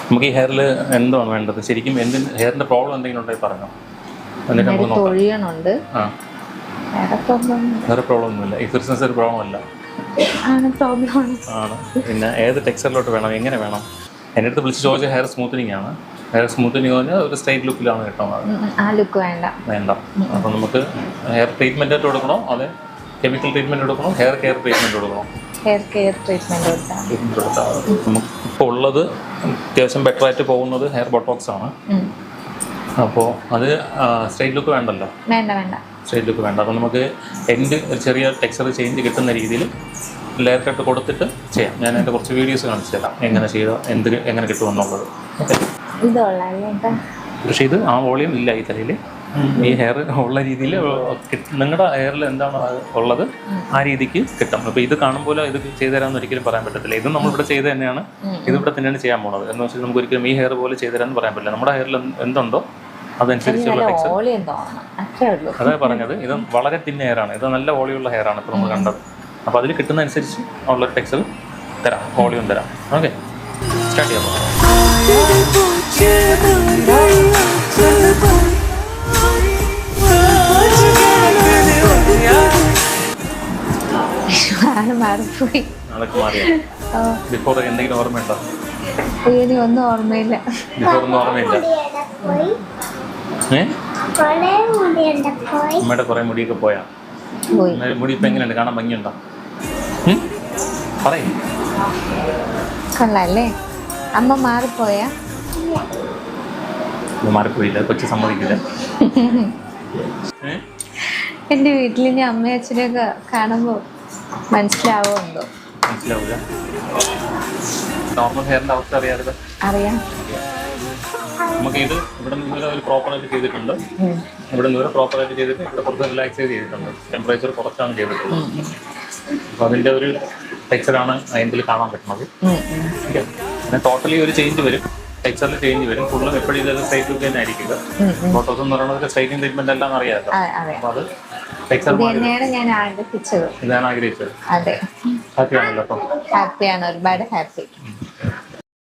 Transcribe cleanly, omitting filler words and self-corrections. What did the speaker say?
നമുക്ക് ഈ ഹെയറിൽ എന്താണ് വേണ്ടത് ശരിക്കും? ഹെയറിൻ്റെ പ്രോബ്ലം എന്തെങ്കിലും ഉണ്ടെങ്കിൽ പറഞ്ഞോ, എന്നിട്ട് നമുക്ക് തൊഴിയണുണ്ട്. ആ, വേറെ പ്രോബ്ലം ഒന്നുമില്ല. ഈ ഫിറ്റ്നസ് ഒരു പ്രോബ്ലം അല്ല ആണ്. പിന്നെ ഏത് ടെക്സ്ചറിലോട്ട് വേണം, എങ്ങനെ വേണം? എൻ്റെ അടുത്ത് വിളിച്ച് ചോദിച്ച ഹെയർ സ്മൂത്തനിങ് ആണ്. ഹെയർ സ്മൂത്തനിങ് പറഞ്ഞാൽ ഒരു സ്ട്രൈറ്റ് ലുക്കിലാണ് കിട്ടുന്നത്. വേണ്ട. അപ്പോൾ നമുക്ക് ഹെയർ ട്രീറ്റ്മെൻറ്റ് ആയിട്ട് കൊടുക്കണോ, അതെ കെമിക്കൽ ട്രീറ്റ്മെൻറ്റ് കൊടുക്കണോ, ഹെയർ കെയർ ട്രീറ്റ്മെൻറ്റ് കൊടുക്കണോ? കൊടുത്താൽ നമുക്ക് ഇപ്പോൾ ഉള്ളത് അത്യാവശ്യം ബെറ്ററായിട്ട് പോകുന്നത് ഹെയർ ബോട്ടോക്സ് ആണ്. അപ്പോൾ അത് സ്ട്രൈറ്റ് ലുക്ക് വേണ്ടല്ലോ. സ്ട്രൈറ്റ് ലുക്ക് വേണ്ട. അപ്പോൾ നമുക്ക് ഒരു ചെറിയ ടെക്സ്ചർ ചേഞ്ച് കിട്ടുന്ന രീതിയിൽ ലെയർ കട്ട് കൊടുത്തിട്ട് ചെയ്യാം. ഞാൻ എൻ്റെ കുറച്ച് വീഡിയോസ് കാണിച്ചു തരാം എങ്ങനെ ചെയ്താൽ എങ്ങനെ കിട്ടുമെന്നുള്ളത്. ഓക്കെ. പക്ഷേ ഇത് ആ വോളിയം ഇല്ല ഈ തലയിൽ. ഈ ഹെയർ ഉള്ള രീതിയിൽ നിങ്ങളുടെ ഹെയറിൽ എന്താണ് ഉള്ളത് ആ രീതിക്ക് കിട്ടും. അപ്പോൾ ഇത് കാണുമ്പോൾ ഇത് ചെയ്തു തരാമെന്ന് ഒരിക്കലും പറയാൻ പറ്റത്തില്ല. ഇതും നമ്മളിവിടെ ചെയ്ത് തന്നെയാണ്, ഇതിവിടെ തന്നെയാണ് ചെയ്യാൻ പോകുന്നത്. എന്ന് വെച്ചാൽ നമുക്ക് ഒരിക്കലും ഈ ഹെയർ പോലെ ചെയ്തു തരാമെന്ന് പറയാൻ പറ്റില്ല. നമ്മുടെ ഹെയറിൽ എന്തുണ്ടോ അതനുസരിച്ചുള്ള ടെക്സ്ചർ. അതാ പറഞ്ഞത്, ഇത് വളരെ തിൻ ഹെയറാണ്. ഇത് നല്ല വോളിയുള്ള ഹെയറാണ് ഇപ്പോൾ നമ്മൾ കണ്ടത്. അപ്പോൾ അതിൽ കിട്ടുന്ന അനുസരിച്ച് ഉള്ള ടെക്സ്ചർ തരാം, വോളിയം തരാം. ഓക്കെ, സ്റ്റാർട്ട് ചെയ്യാം. ബിഫോർ എന്തെങ്കിലും ഓർമ്മയുണ്ടോ? ഒന്നും ഓർമ്മയില്ല. അമ്മയുടെ കുറെ മുടിയൊക്കെ പോയാ? മുടി ഇപ്പൊ എങ്ങനെയുണ്ട്? കാണാൻ ഭംഗിയുണ്ടോ? പറയും. കൊള്ളാല്ലേ? അമ്മ മാറിപ്പോയാ? മാറിപ്പോയില്ല, കൊച്ചു സമ്മതിക്കില്ല. എന്റെ വീട്ടിൽ ഇനി അമ്മയും അച്ഛനെയൊക്കെ കാണുമ്പോ മനസ്സിലാവുമോ? മനസ്സിലാവില്ല. നോർമൽ ഹെയറിന്റെ അവസ്ഥ അറിയാതെ അറിയാം. നമുക്ക് ഇത് ഇവിടെ നിന്ന് ഒരു പ്രോപ്പറായിട്ട് ചെയ്തിട്ടുണ്ട്. ഇവിടെ നിന്ന് പ്രോപ്പറായിട്ട് ചെയ്തിട്ട് ഇവിടെ കുറച്ച് റിലാക്സ് ചെയ്തിട്ടുണ്ട്. ടെമ്പറേച്ചർ കുറച്ചാണ് ചെയ്തിട്ടുള്ളത്. അപ്പോൾ അതിൻ്റെ ഒരു ടെക്സ്ചറാണ് അതിൽ കാണാൻ പറ്റുന്നത്. ഓക്കെ. പിന്നെ ടോട്ടലി ഒരു ചേഞ്ച് വരും, ടെക്സ്ചറിൽ ചേഞ്ച് വരും. ഫുള്ളും എപ്പോഴും ഇതൊരു സ്ട്രൈറ്റ് ലുക്ക് തന്നെ ആയിരിക്കുക. ഫോട്ടോസ് എന്ന് പറയുന്നത് സ്ട്രൈറ്റിംഗ് ട്രീറ്റ്മെന്റ് എല്ലാം അറിയാമല്ലോ. അപ്പോൾ അത് ടെക്സ്ചർ ഇതാണ് ആഗ്രഹിച്ചത്. ഹാപ്പിയാണല്ലോ? അപ്പം ഹാപ്പിയാണ്, ഒരുപാട് ഹാപ്പി.